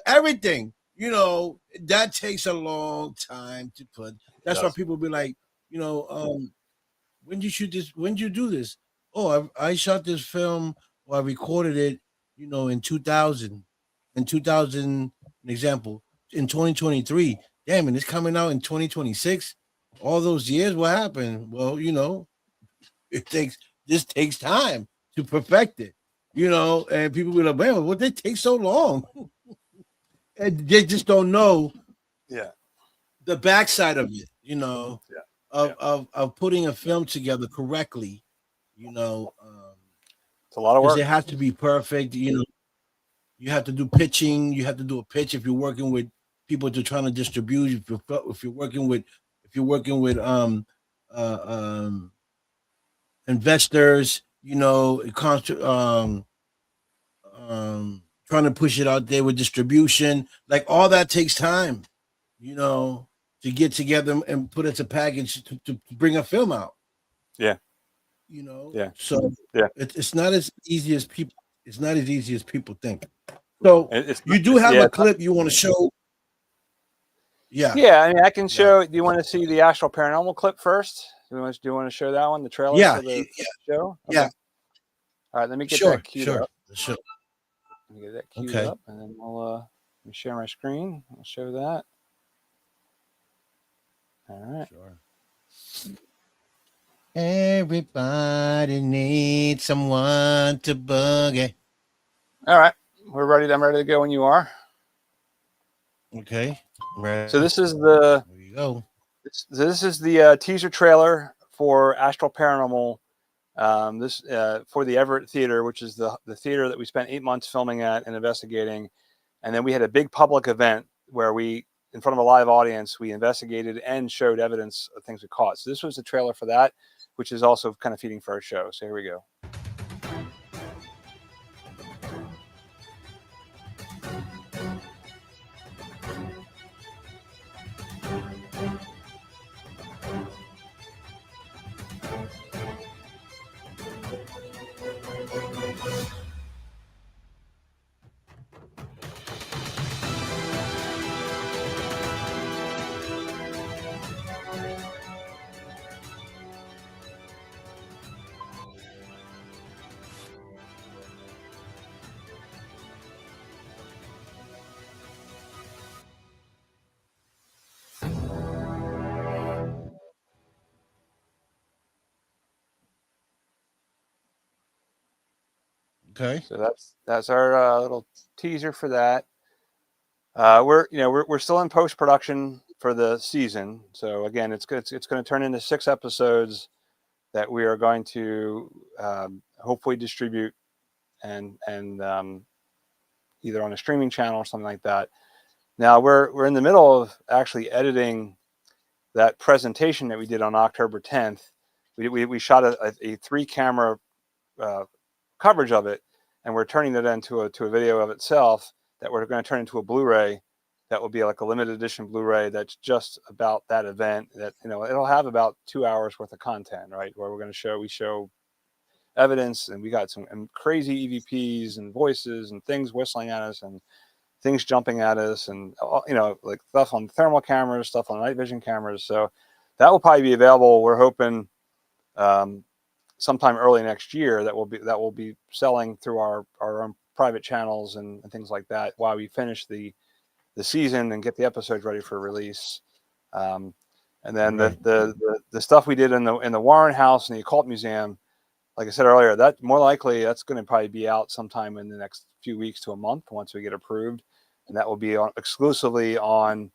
everything. That takes a long time to put. That's why people be like, when did you shoot this? When did you do this? Oh, I shot this film, or I recorded it, in 2000. In 2000, an example, in 2023. Damn, and it's coming out in 2026. All those years, what happened? Well, it takes time to perfect it, and people be like, man, what they take so long? And they just don't know the backside of it, of putting a film together correctly, it's a lot of because work. it has to be perfect. You have to do pitching. You have to do a pitch if you're working with people to trying to distribute. If you're working with investors, trying to push it out there with distribution, like all that takes time, to get together and put it a package to bring a film out. Yeah. So yeah, it's not as easy as people. It's not as easy as people think. So you do have a clip you want to show. Yeah. Yeah, I mean, I can show. Do you want to see the Astral Paranormal clip first? Do you want to show that one, the trailer for the show? Okay. Yeah. All right, let me get that queued up. Sure. Let me get that queued up, and then let me share my screen. I'll show that. All right. Sure. Everybody needs someone to boogie. All right, we're ready. I'm ready to go when you are. Okay. Right. So this is the. There you go. This is the teaser trailer for Astral Paranormal. This for the Everett Theater, which is the theater that we spent 8 months filming at and investigating, and then we had a big public event where we, in front of a live audience, we investigated and showed evidence of things we caught. So this was the trailer for that, which is also kind of feeding for our show. So here we go. Okay. So that's our little teaser for that. We're still in post production for the season. So again, it's going to turn into 6 episodes that we are going to hopefully distribute and either on a streaming channel or something like that. Now we're in the middle of actually editing that presentation that we did on October 10th. We shot a 3-camera coverage of it, and we're turning it into a video of itself that we're going to turn into a Blu-ray that will be like a limited edition Blu-ray that's just about that event. That it'll have about 2 hours worth of content, right? Where we show evidence, and we got some crazy EVPs and voices and things whistling at us and things jumping at us, and like stuff on thermal cameras, stuff on night vision cameras. So that will probably be available. We're hoping sometime early next year that will be selling through our own private channels and things like that while we finish the season and get the episodes ready for release. And then the stuff we did in the Warren House and the Occult Museum, like I said earlier, that more likely that's going to probably be out sometime in the next few weeks to a month once we get approved, and that will be exclusively on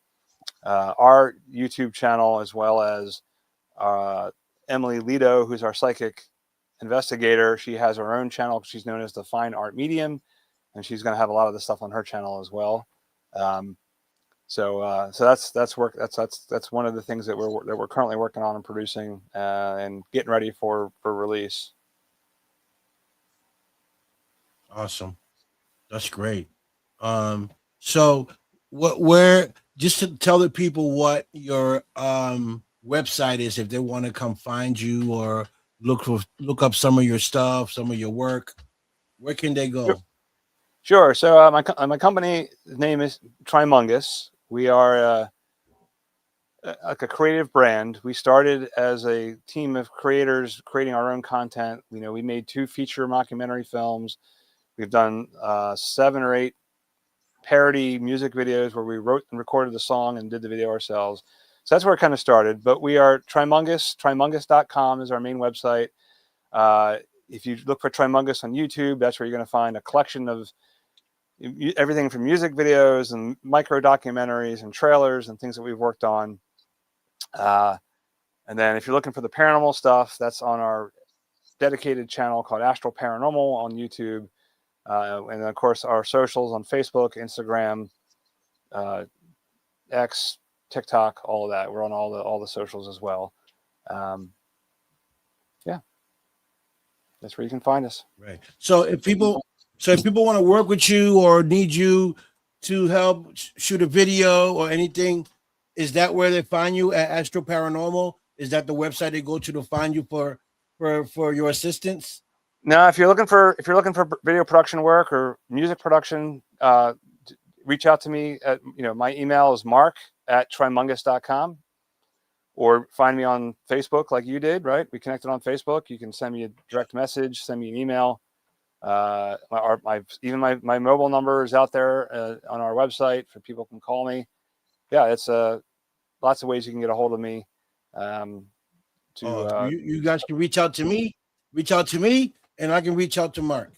our YouTube channel, as well as Emily Lido, who's our psychic investigator. She has her own channel. She's known as the Fine Art Medium, and she's going to have a lot of the stuff on her channel as well. So that's work. That's one of the things that we're currently working on and producing and getting ready for release. Awesome. That's great. So where just to tell the people what your website is if they want to come find you or look up some of your stuff, some of your work, where can they Sure. go? Sure. So my company name is Trimungus. We are like a creative brand. We started as a team of creators creating our own content. You know, we made 2 feature mockumentary films. We've done 7 or 8 parody music videos where we wrote and recorded the song and did the video ourselves. So that's where it kind of started. But we are Trimungus. Trimungus.com is our main website. If you look for Trimungus on YouTube, that's where you're going to find a collection of everything from music videos and micro documentaries and trailers and things that we've worked on. And then if you're looking for the paranormal stuff, that's on our dedicated channel called Astral Paranormal on YouTube. And of course, our socials on Facebook, Instagram, X, TikTok, all of that. We're on all the socials as well. Yeah, that's where you can find us. Right. So if people want to work with you or need you to help shoot a video or anything, is that where they find you at Astro Paranormal? Is that the website they go to find you for your assistance? No, if you're looking for video production work or music production, reach out to me at, my email is mark@trimungus.com, or find me on Facebook like you did, right? We connected on Facebook. You can send me a direct message, send me an email. Even my mobile number is out there on our website for people can call me. Yeah, it's lots of ways you can get a hold of me. You guys can reach out to me, and I can reach out to Mark.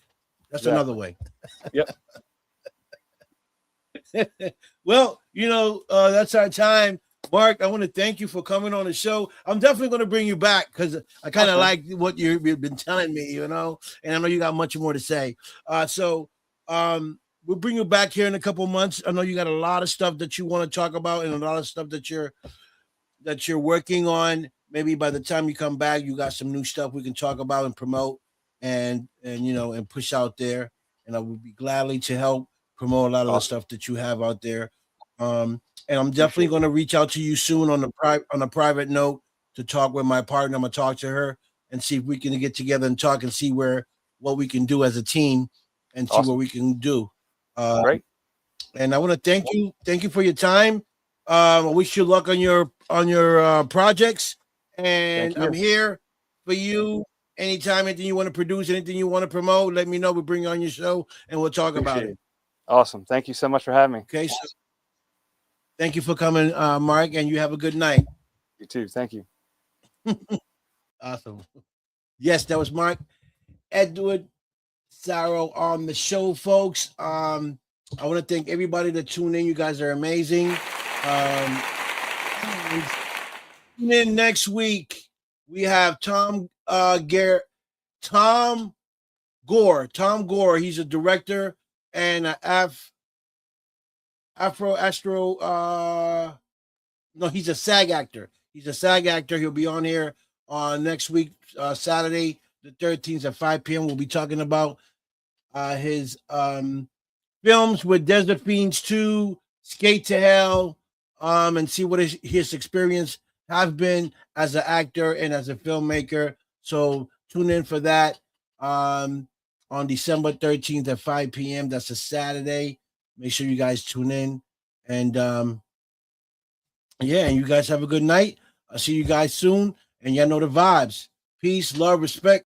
That's another way. Yep. Well, that's our time. Mark, I want to thank you for coming on the show. I'm definitely going to bring you back because I kind of like what you've been telling me, and I know you got much more to say. So we'll bring you back here in a couple months. I know you got a lot of stuff that you want to talk about and a lot of stuff that you're working on. Maybe by the time you come back, you got some new stuff we can talk about and promote and push out there. And I would be gladly to help promote a lot of the stuff that you have out there. And I'm definitely going to reach out to you soon on a private note to talk with my partner. I'm going to talk to her and see if we can get together and talk and see what we can do as a team and see what we can do. Great. And I want to thank you. Thank you for your time. I wish you luck on your projects. And I'm here for you anytime, anything you want to produce, anything you want to promote, let me know. We'll bring you on your show and we'll talk about it. Awesome. Thank you so much for having me. Okay. So thank you for coming, Mark, and you have a good night. You too. Thank you. Awesome. Yes, that was Marrk Edwards Sarro on the show, folks. I want to thank everybody that tuned in. You guys are amazing. Tune in next week. We have Tom Gore. Tom Gore. He's a director and an he's a SAG actor. He'll be on here on next week, Saturday, the 13th at 5 p.m. We'll be talking about his films with Desert Fiends 2, Skate to Hell, and see what his experience has been as an actor and as a filmmaker. So tune in for that on December 13th at 5 p.m. That's a Saturday. Make sure you guys tune in. And and you guys have a good night. I'll see you guys soon. And y'all know the vibes. Peace, love, respect.